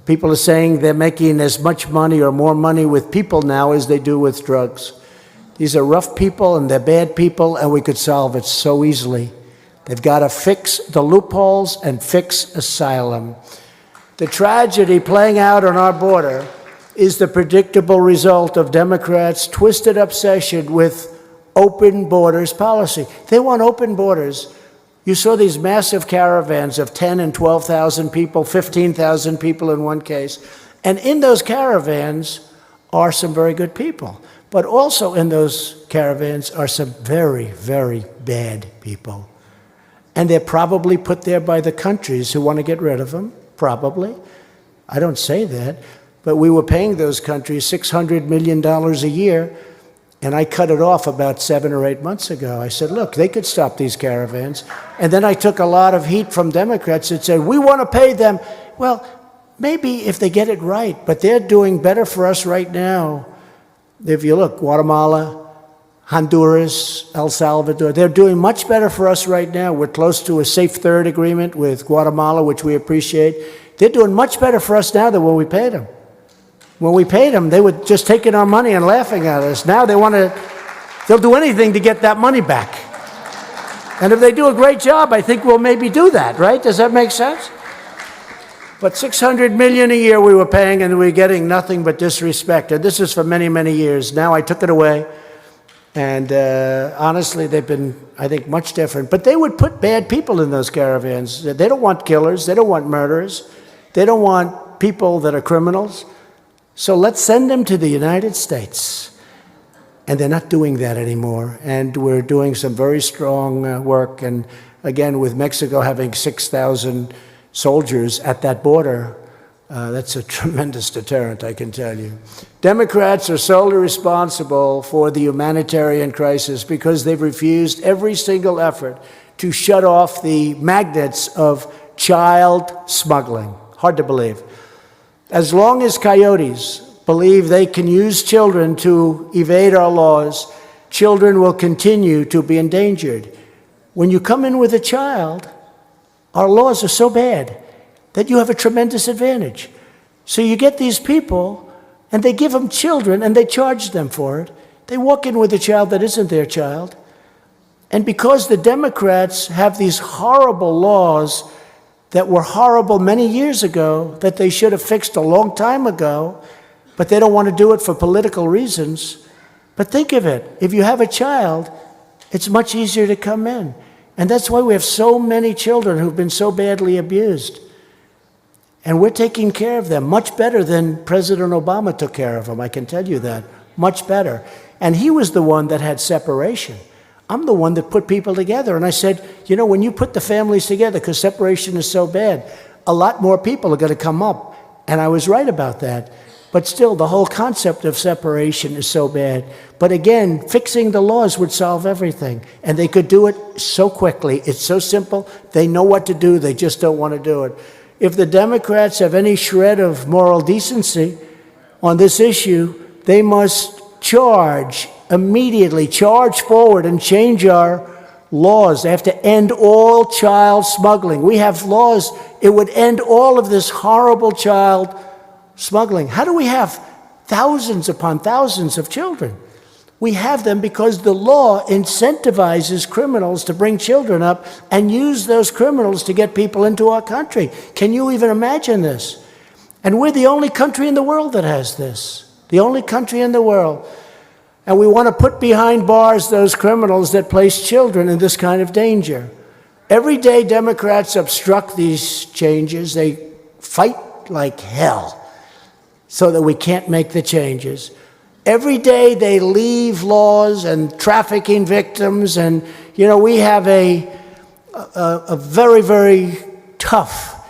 Speaker 2: People are saying they're making as much money or more money with people now as they do with drugs. These are rough people and they're bad people, and we could solve it so easily. They've got to fix the loopholes and fix asylum. The tragedy playing out on our border is the predictable result of Democrats' twisted obsession with open borders policy. They want open borders. You saw these massive caravans of 10 and 12,000 people, 15,000 people in one case. And in those caravans are some very good people. But also in those caravans are some very, very bad people. And they're probably put there by the countries who want to get rid of them, probably. I don't say that. But we were paying those countries $600 million a year, and I cut it off about 7 or 8 months ago. I said, look, they could stop these caravans. And then I took a lot of heat from Democrats that said, we want to pay them. Well, maybe if they get it right, but they're doing better for us right now. If you look, Guatemala, Honduras, El Salvador, they're doing much better for us right now. We're close to a safe third agreement with Guatemala, which we appreciate. They're doing much better for us now than when we paid them. When we paid them, they were just taking our money and laughing at us. Now they'll do anything to get that money back. And if they do a great job, I think we'll maybe do that, right? Does that make sense? But $600 million a year we were paying, and we were getting nothing but disrespect. And this is for many, many years. Now I took it away. And honestly, they've been, I think, much different. But they would put bad people in those caravans. They don't want killers. They don't want murderers. They don't want people that are criminals. So let's send them to the United States. And they're not doing that anymore. And we're doing some very strong work. And again, with Mexico having 6,000 soldiers at that border, that's a tremendous deterrent, I can tell you. Democrats are solely responsible for the humanitarian crisis because they've refused every single effort to shut off the magnets of child smuggling. Hard to believe. As long as coyotes believe they can use children to evade our laws, children will continue to be endangered. When you come in with a child, our laws are so bad that you have a tremendous advantage. So you get these people, and they give them children, and they charge them for it. They walk in with a child that isn't their child. And because the Democrats have these horrible laws that were horrible many years ago, that they should have fixed a long time ago, but they don't want to do it for political reasons. But think of it. If you have a child, it's much easier to come in. And that's why we have so many children who've been so badly abused. And we're taking care of them much better than President Obama took care of them, I can tell you that. Much better. And he was the one that had separation. I'm the one that put people together. And I said, you know, when you put the families together, because separation is so bad, a lot more people are going to come up. And I was right about that. But still, the whole concept of separation is so bad. But again, fixing the laws would solve everything. And they could do it so quickly. It's so simple. They know what to do. They just don't want to do it. If the Democrats have any shred of moral decency on this issue, they must immediately charge forward and change our laws. They have to end all child smuggling. We have laws. It would end all of this horrible child smuggling. How do we have thousands upon thousands of children? We have them because the law incentivizes criminals to bring children up and use those criminals to get people into our country. Can you even imagine this? And we're the only country in the world that has this. The only country in the world. And we want to put behind bars those criminals that place children in this kind of danger. Every day Democrats obstruct these changes. They fight like hell so that we can't make the changes. Every day they leave laws and trafficking victims. And, you know, we have a very, very tough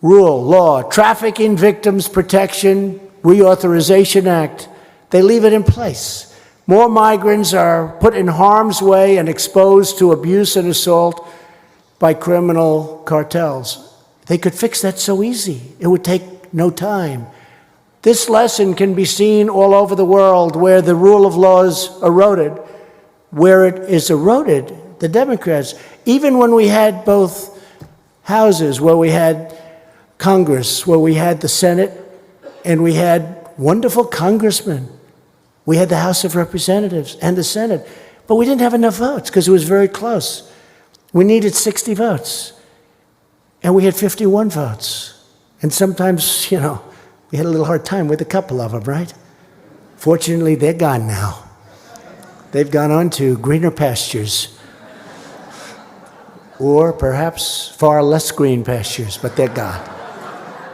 Speaker 2: law, Trafficking Victims Protection Reauthorization Act. They leave it in place. More migrants are put in harm's way and exposed to abuse and assault by criminal cartels. They could fix that so easy. It would take no time. This lesson can be seen all over the world where the rule of law is eroded. Where it is eroded, the Democrats, even when we had both houses where we had Congress, where we had the Senate, and we had wonderful congressmen. We had the House of Representatives and the Senate, but we didn't have enough votes because it was very close. We needed 60 votes, and we had 51 votes. And sometimes, you know, we had a little hard time with a couple of them, right? Fortunately, they're gone now. They've gone on to greener pastures, or perhaps far less green pastures, but they're gone.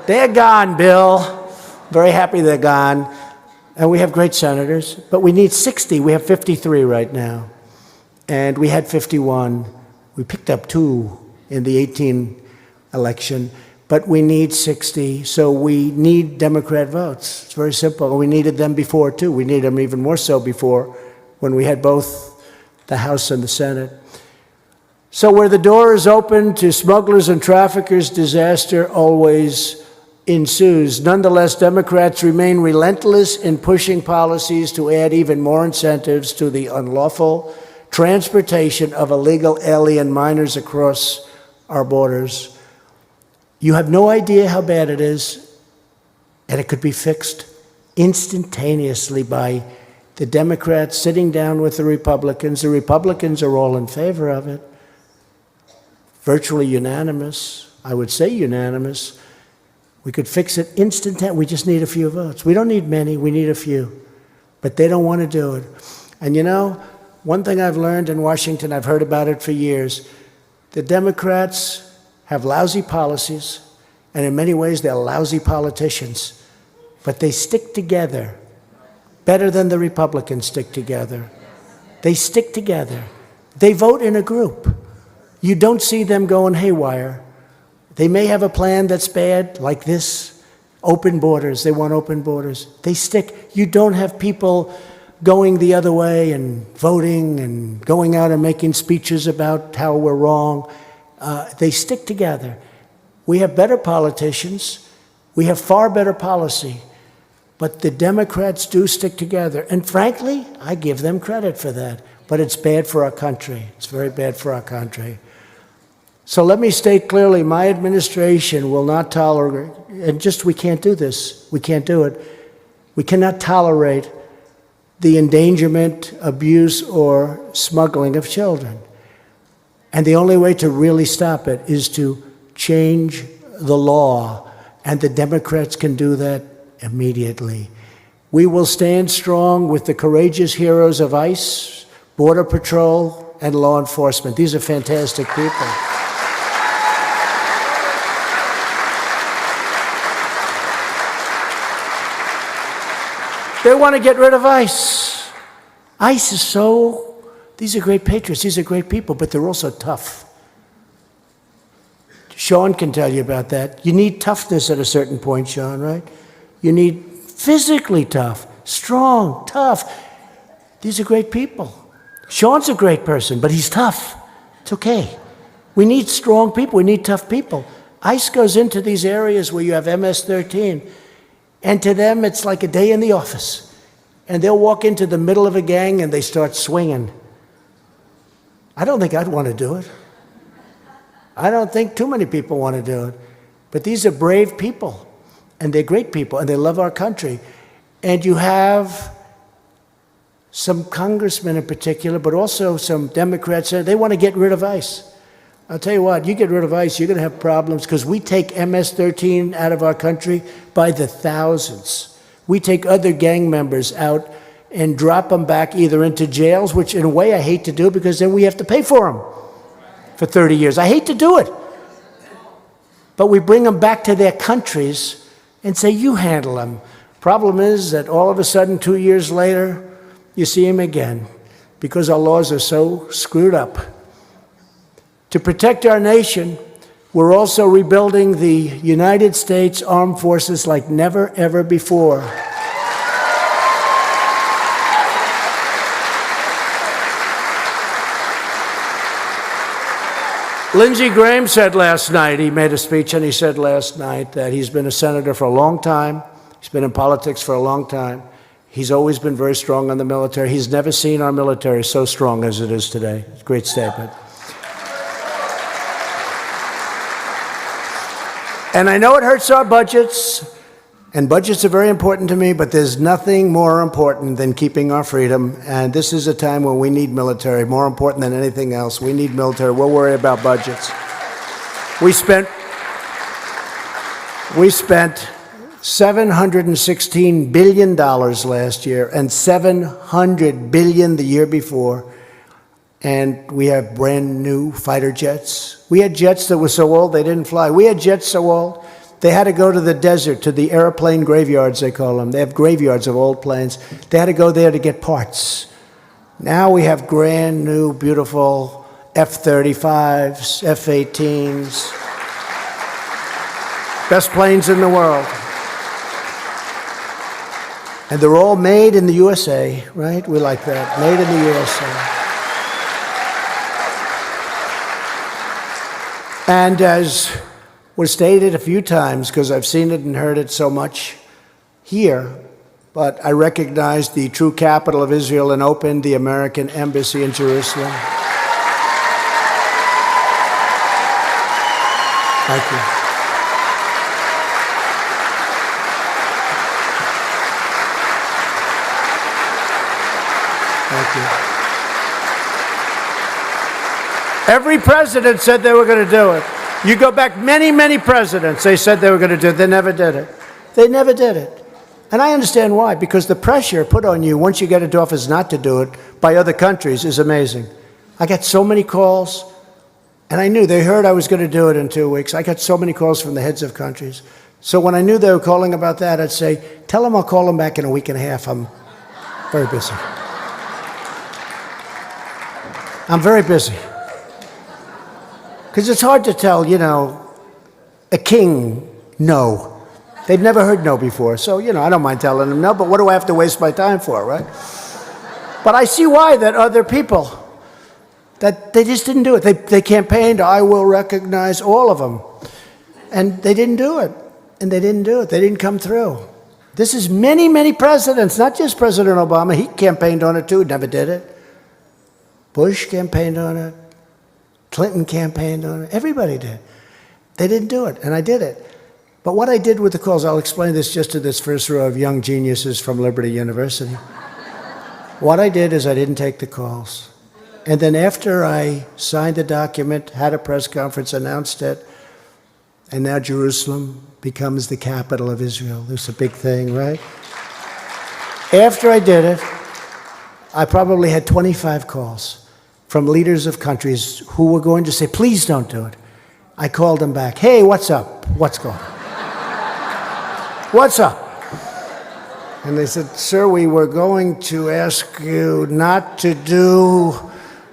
Speaker 2: They're gone, Bill. Very happy they're gone. And we have great senators, but we need 60. We have 53 right now. And we had 51. We picked up 2 in the 18 election, but we need 60. So we need Democrat votes. It's very simple. We needed them before, too. We need them even more so before, when we had both the House and the Senate. So where the door is open to smugglers and traffickers, disaster always ensues. Nonetheless, Democrats remain relentless in pushing policies to add even more incentives to the unlawful transportation of illegal alien minors across our borders. You have no idea how bad it is, and it could be fixed instantaneously by the Democrats sitting down with the Republicans. The Republicans are all in favor of it. Virtually unanimous. I would say unanimous. We could fix it instantaneously. We just need a few votes. We don't need many, we need a few. But they don't want to do it. And you know, one thing I've learned in Washington, I've heard about it for years, the Democrats have lousy policies, and in many ways they're lousy politicians. But they stick together better than the Republicans stick together. They stick together. They vote in a group. You don't see them going haywire. They may have a plan that's bad, like this, open borders. They want open borders. They stick. You don't have people going the other way and voting and going out and making speeches about how we're wrong. They stick together. We have better politicians. We have far better policy. But the Democrats do stick together. And frankly, I give them credit for that. But it's bad for our country. It's very bad for our country. So let me state clearly, my administration will not tolerate, and just we can't do this. We can't do it. We cannot tolerate the endangerment, abuse, or smuggling of children. And the only way to really stop it is to change the law, and the Democrats can do that immediately. We will stand strong with the courageous heroes of ICE, Border Patrol, and law enforcement. These are fantastic people. They want to get rid of ICE. ICE is these are great patriots, these are great people, but they're also tough. Sean can tell you about that. You need toughness at a certain point, Sean, right? You need physically tough, strong, tough. These are great people. Sean's a great person, but he's tough. It's okay. We need strong people. We need tough people. ICE goes into these areas where you have MS-13, and to them, it's like a day in the office. And they'll walk into the middle of a gang and they start swinging. I don't think I'd want to do it. I don't think too many people want to do it. But these are brave people, and they're great people, and they love our country. And you have some congressmen in particular, but also some Democrats, they want to get rid of ICE. I'll tell you what, you get rid of ICE, you're going to have problems, because we take MS-13 out of our country by the thousands. We take other gang members out and drop them back either into jails, which in a way I hate to do, because then we have to pay for them for 30 years. I hate to do it. But we bring them back to their countries and say, you handle them. Problem is that all of a sudden, 2 years later, you see them again, because our laws are so screwed up. To protect our nation, we're also rebuilding the United States Armed Forces like never, ever before. Lindsey Graham said last night, he made a speech and he said last night that he's been a senator for a long time. He's been in politics for a long time. He's always been very strong on the military. He's never seen our military so strong as it is today. It's a great statement. And I know it hurts our budgets, and budgets are very important to me, but there's nothing more important than keeping our freedom. And this is a time when we need military, more important than anything else. We need military. We'll worry about budgets. We spent $716 billion last year and $700 billion the year before. And we have brand new fighter jets. We had jets that were so old they didn't fly. We had jets so old they had to go to the desert, to the airplane graveyards, they call them. They have graveyards of old planes. They had to go there to get parts. Now we have brand new, beautiful F-35s, F-18s. Best planes in the world. And they're all made in the USA, right? We like that. Made in the USA. And as was stated a few times, because I've seen it and heard it so much here, but I recognize the true capital of Israel and opened the American embassy in Jerusalem. Thank you. Thank you. Every president said they were going to do it. You go back many, many presidents, they said they were going to do it. They never did it. They never did it. And I understand why, because the pressure put on you once you get into office not to do it by other countries is amazing. I got so many calls, and I knew they heard I was going to do it in 2 weeks. I got so many calls from the heads of countries. So when I knew they were calling about that, I'd say, tell them I'll call them back in a week and a half. I'm very busy. I'm very busy. Because it's hard to tell, you know, a king no. They've never heard no before. So, you know, I don't mind telling them no, but what do I have to waste my time for, right? But I see why that other people, that they just didn't do it. They campaigned, I will recognize all of them. And they didn't do it. And they didn't do it. They didn't come through. This is many, many presidents, not just President Obama. He campaigned on it too, never did it. Bush campaigned on it. Clinton campaigned on it. Everybody did. They didn't do it, and I did it. But what I did with the calls, I'll explain this just to this first row of young geniuses from Liberty University. What I did is I didn't take the calls. And then after I signed the document, had a press conference, announced it, and now Jerusalem becomes the capital of Israel. This is a big thing, right? After I did it, I probably had 25 calls from leaders of countries who were going to say, please don't do it. I called them back. Hey, what's up? What's going on? What's up? And they said, sir, we were going to ask you not to do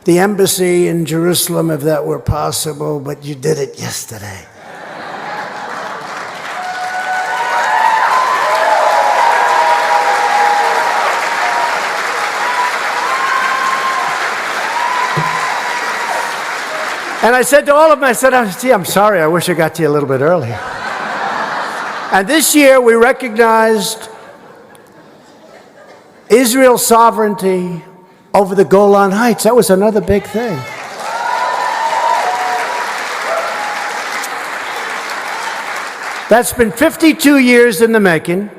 Speaker 2: the embassy in Jerusalem if that were possible, but you did it yesterday. And I said to all of them, I said, gee, I'm sorry, I wish I got to you a little bit earlier. And this year we recognized Israel's sovereignty over the Golan Heights. That was another big thing. That's been 52 years in the making.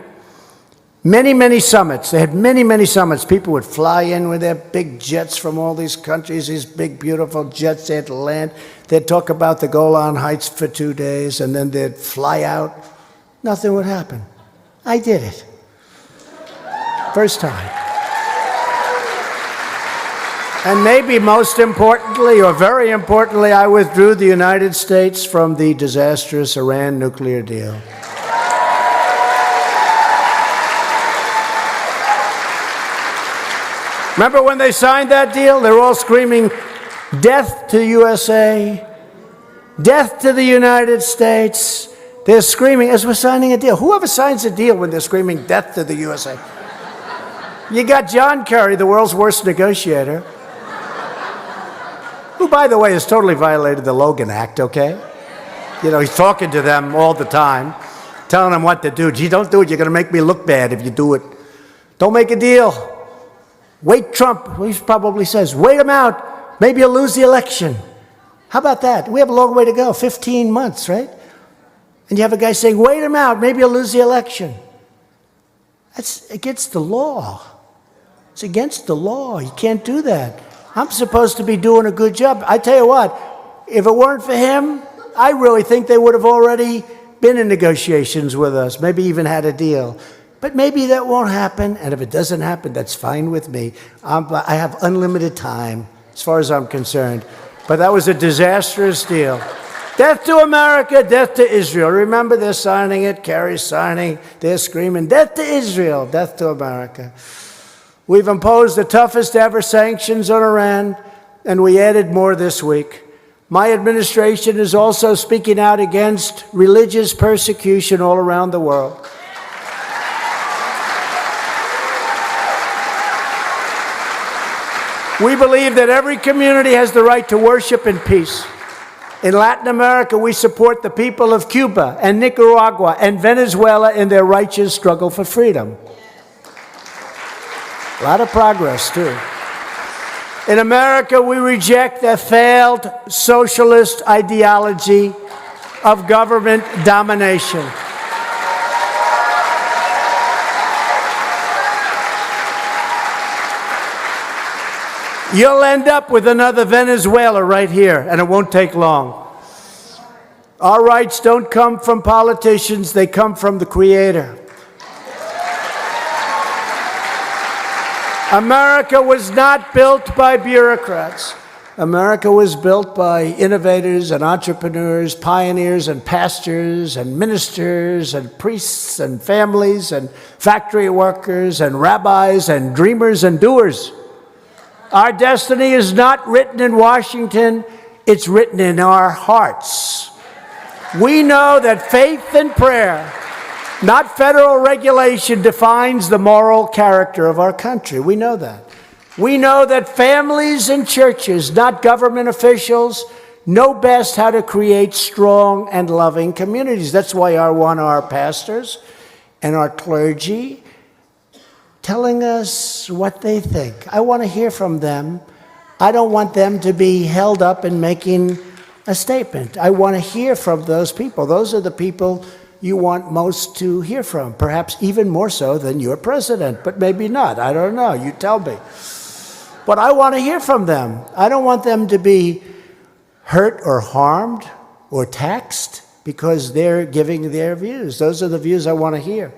Speaker 2: Many, many summits. They had many, many summits. People would fly in with their big jets from all these countries, these big, beautiful jets. They had to land. They'd talk about the Golan Heights for 2 days, and then they'd fly out. Nothing would happen. I did it. First time. And maybe most importantly, or very importantly, I withdrew the United States from the disastrous Iran nuclear deal. Remember when they signed that deal? They were all screaming, death to the USA, death to the United States. They're screaming as we're signing a deal. Whoever signs a deal when they're screaming death to the USA? You got John Kerry, the world's worst negotiator, who, by the way, has totally violated the Logan Act, okay? You know, he's talking to them all the time, telling them what to do. Gee, don't do it. You're going to make me look bad if you do it. Don't make a deal. Wait Trump, he probably says, wait him out, maybe you'll lose the election. How about that? We have a long way to go, 15 months, right? And you have a guy saying, wait him out, maybe he'll lose the election. That's against the law. It's against the law. You can't do that. I'm supposed to be doing a good job. I tell you what, if it weren't for him, I really think they would have already been in negotiations with us, maybe even had a deal. But maybe that won't happen, and if it doesn't happen, that's fine with me. I have unlimited time, as far as I'm concerned. But that was a disastrous deal. Death to America, death to Israel. Remember, they're signing it, Kerry's signing, they're screaming, death to Israel, death to America. We've imposed the toughest ever sanctions on Iran, and we added more this week. My administration is also speaking out against religious persecution all around the world. We believe that every community has the right to worship in peace. In Latin America, we support the people of Cuba and Nicaragua and Venezuela in their righteous struggle for freedom. A lot of progress, too. In America, we reject the failed socialist ideology of government domination. You'll end up with another Venezuela right here, and it won't take long. Our rights don't come from politicians, they come from the Creator. America was not built by bureaucrats. America was built by innovators and entrepreneurs, pioneers and pastors and ministers and priests and families and factory workers and rabbis and dreamers and doers. Our destiny is not written in Washington, it's written in our hearts. We know that faith and prayer, not federal regulation, defines the moral character of our country. We know that. We know that families and churches, not government officials, know best how to create strong and loving communities. That's why our pastors and our clergy telling us what they think. I want to hear from them. I don't want them to be held up in making a statement. I want to hear from those people. Those are the people you want most to hear from, perhaps even more so than your president, but maybe not. I don't know. You tell me. But I want to hear from them. I don't want them to be hurt or harmed or taxed because they're giving their views. Those are the views I want to hear.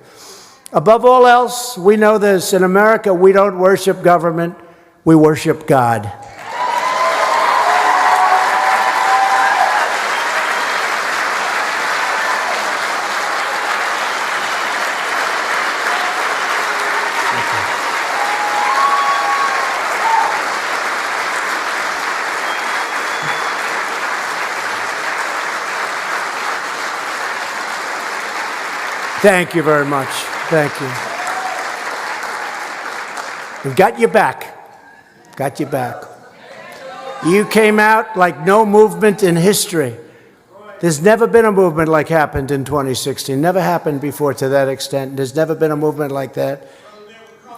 Speaker 2: Above all else, we know this. In America, we don't worship government, we worship God. Thank you very much. Thank you. We've got you back. Got you back. You came out like no movement in history. There's never been a movement like happened in 2016. Never happened before to that extent. There's never been a movement like that.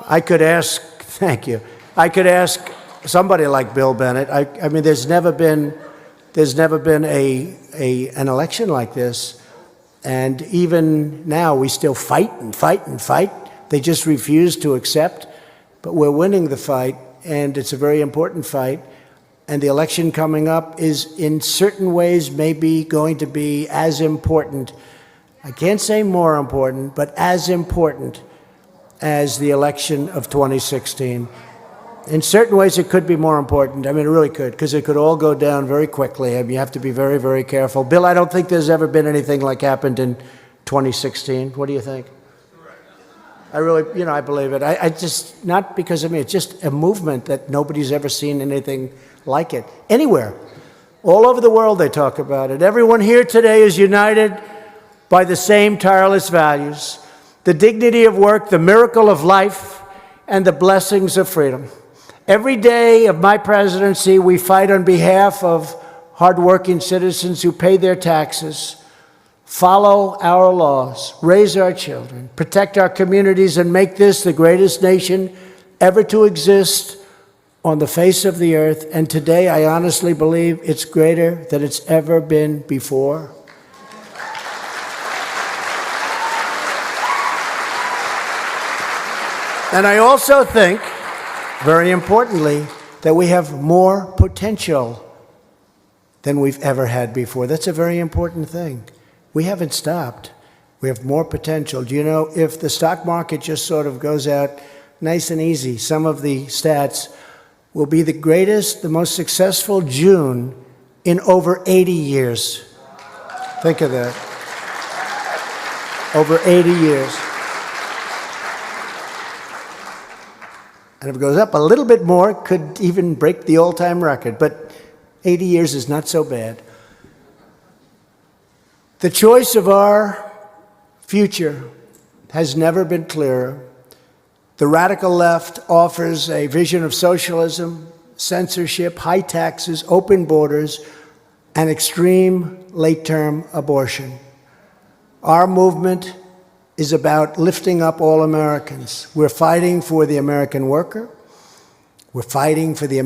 Speaker 2: I could ask, thank you. I could ask somebody like Bill Bennett. I mean, there's never been an election like this. And even now, we still fight and fight and fight. They just refuse to accept. But we're winning the fight, and it's a very important fight. And the election coming up is, in certain ways, maybe going to be as important. I can't say more important, but as important as the election of 2016. In certain ways, it could be more important. I mean, it really could, because it could all go down very quickly. I mean, you have to be very, very careful. Bill, I don't think there's ever been anything like happened in 2016. What do you think? I really, I believe it. I just, not because of me, it's just a movement that nobody's ever seen anything like it. Anywhere. All over the world they talk about it. Everyone here today is united by the same tireless values: the dignity of work, the miracle of life, and the blessings of freedom. Every day of my presidency, we fight on behalf of hardworking citizens who pay their taxes, follow our laws, raise our children, protect our communities, and make this the greatest nation ever to exist on the face of the earth. And today, I honestly believe it's greater than it's ever been before. And I also think, very importantly, that we have more potential than we've ever had before. That's a very important thing. We haven't stopped. We have more potential. Do you know, if the stock market just sort of goes out nice and easy, some of the stats will be the greatest, the most successful June in over 80 years. Think of that. Over 80 years. And if it goes up a little bit more, it could even break the all-time record. But 80 years is not so bad. The choice of our future has never been clearer. The radical left offers a vision of socialism, censorship, high taxes, open borders, and extreme late-term abortion. Our movement is about lifting up all Americans. We're fighting for the American worker. We're fighting for the